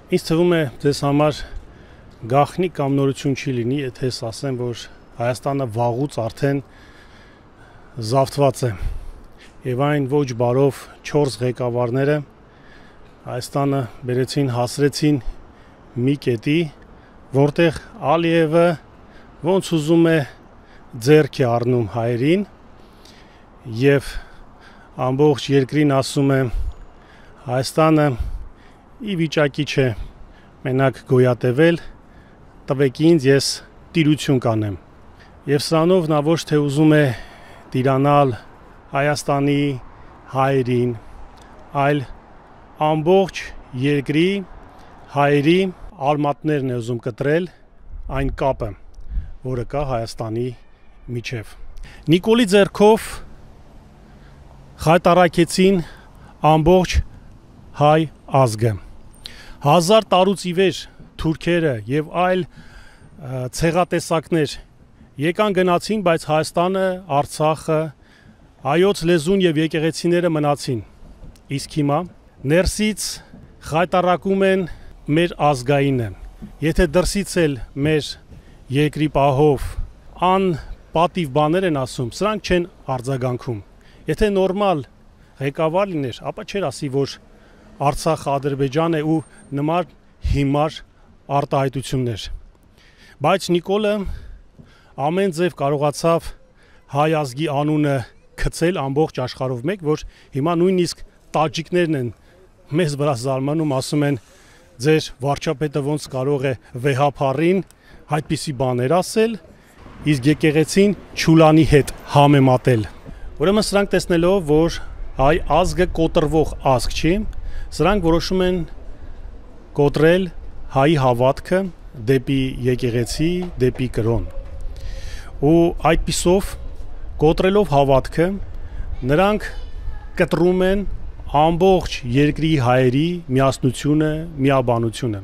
Ինձ թվում է ձեզ համար գաղտնի կամ նորություն չի լինի, եթե ես ասեմ, որ Հայաստանը վաղուց արդեն զավթված է եւ այն ոչ բարով 4 ղեկավարները Հայաստանը բերեցին, հասրեցին մի կետի, որտեղ Ալիևը ոնց ուզում է ձեռք է առնում հայերին եւ ամբողջ երկրին ասում է Հայաստանը ի վիճակի չէ մենակ գոյատևել, տվեք ինձ, ես տիրություն կանեմ։ Եվ սրանով նա ոչ թե ուզում է տիրանալ Հայաստանի հայերին, այլ ամբողջ երկրի հայերի արմատներն է ուզում կտրել այն կապը, որը կա Հայաստանի միջև։ Նիկոլի ձեռքով խայտառակեցին ամբողջ հայ ազգը։ 1000 տարուց ի վեր թուրքերը եւ այլ ցեղատեսակներ եկան գնացին, բայց Հայաստանը, Արցախը, հայոց լեզուն եւ եկեղեցիները մնացին։ Իսկ հիմա ներսից խայտառակում են մեր ազգայինը։ Եթե դրսից էլ մեր երկրի պահով անպատիվ բաներ են ասում, սրանք չեն արձագանքում։ Եթե նորմալ ղեկավար լիներ, ապա չէր ասի, որ Արցախը Ադրբեջան է ու նման հիմար արտահայտություններ։ Բայց Նիկոլը ամեն ձև կարողացավ հայ ազգի անունը գցել ամբողջ աշխարհով մեկ, որ հիմա նույնիսկ տաջիկներն են մեզ վրա զարմանում, ասում են ձեր վարչապետը ոնց կարող է վեհափառին այդպիսի բաներ ասել, իսկ եկեղեցին Չուլանի հետ համեմատել։ Ուրեմն սրանք տեսնելով, որ հայ ազգը կոտրվող ազգ չի, սրանք որոշում են կոտրել հայի հավատքը դեպի եկեղեցի, դեպի կրոն։ Ու այդպիսով կոտրելով հավատքը նրանք կտրում են ամբողջ երկրի հայերի միասնությունը, միաբանությունը,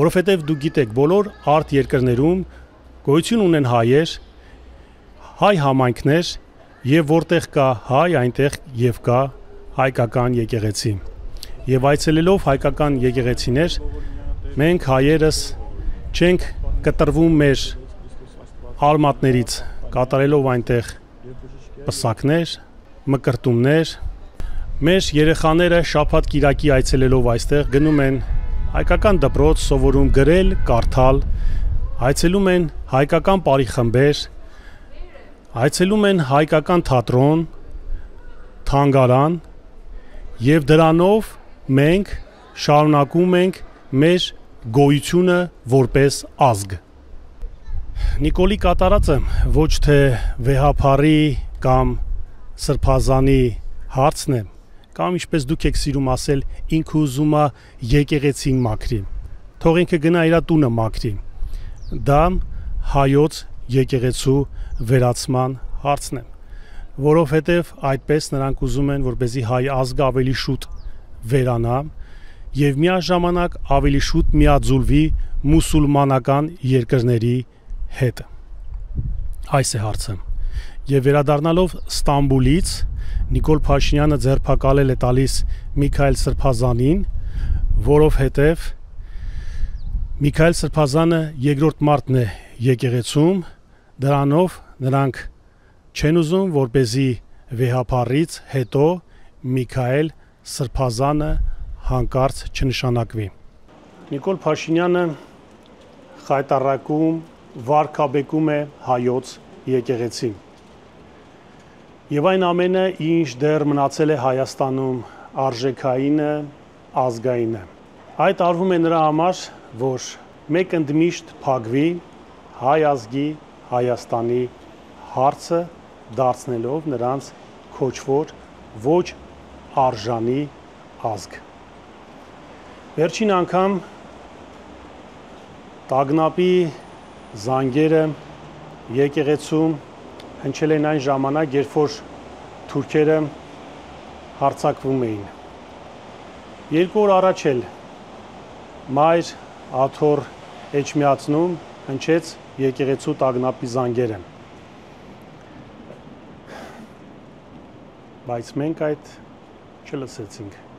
որովհետև դուք գիտեք, բոլոր արտ երկրներում գոյություն ունեն հայեր, հայ համայնքներ, եւ որտեղ կա հայ, այնտեղ եւ կա հայկական եկեղեցի։ Եվ այցելելով հայկական եկեղեցիներ, մենք հայերս չենք կտրվում մեր արմատներից, կատարելով այնտեղ պսակներ, մկրտումներ։ Մեր երեխաները շաբաթ կիրակի այցելելով այստեղ գնում են հայկական դպրոց, սովորում գրել, կարդալ, այցելում են հայկական պարիխմբեր, այցելում են հայկական թատրոն, թանգարան եւ դրանով մենք շարունակում ենք մեր գոյությունը որպես ազգ։ Նիկոլի կատարածը ոչ թե վեհափառի կամ սրբազանի հարցն է, կամ ինչպես դուք եք սիրում ասել, ինքը ուզում է եկեղեցին մաքրի։ Թող ինքը գնա իր տունը մաքրի։ Դա հայոց եկեղեցու վերացման հարցն է, որովհետև այդպես նրանք ուզում են, որպեսզի հայ ազգը ավելի շուտ վերանա եւ միաժամանակ ավելի շուտ միաձուլվի մուսուլմանական երկրների հետ։ Այս է հարցը։ Եվ վերադառնալով Ստամբուլից Նիկոլ Փաշինյանը ձերբակալել է տալիս Միքայել Սրբազանին, որովհետև Միքայել Սրբազանը երկրորդ մարտն է եկեղեցում, դրանով նրանք չեն ուզում, որպեսզի վեհափառից հետո Միքայել Սրբազանը հանկարծ չնշանակվի։ Նիկոլ Փաշինյանը խայտառակում, վարկաբեկում է հայոց եկեղեցին։ Եվ այն ամենը, ինչ դեռ մնացել է Հայաստանում արժեքայինը, ազգայինը։ Այդ արվում է նրա համար, որ մեկ ընդմիշտ փակվի հայ ազգի, Հայաստանի հարցը, դարձնելով նրանց քոչվոր ոչ արժանի ազգ։ Վերջին անգամ տագնապի զանգերը եկեղեցում հնչել են այն ժամանակ, երբ որ թուրքերը հարձակվում էին։ 2 օր առաջ էլ մայր Աթոռ Էջմիածնում հնչեց եկեղեցու տագնապի զանգերը։ Բայց մենք այդ չլսեցինք։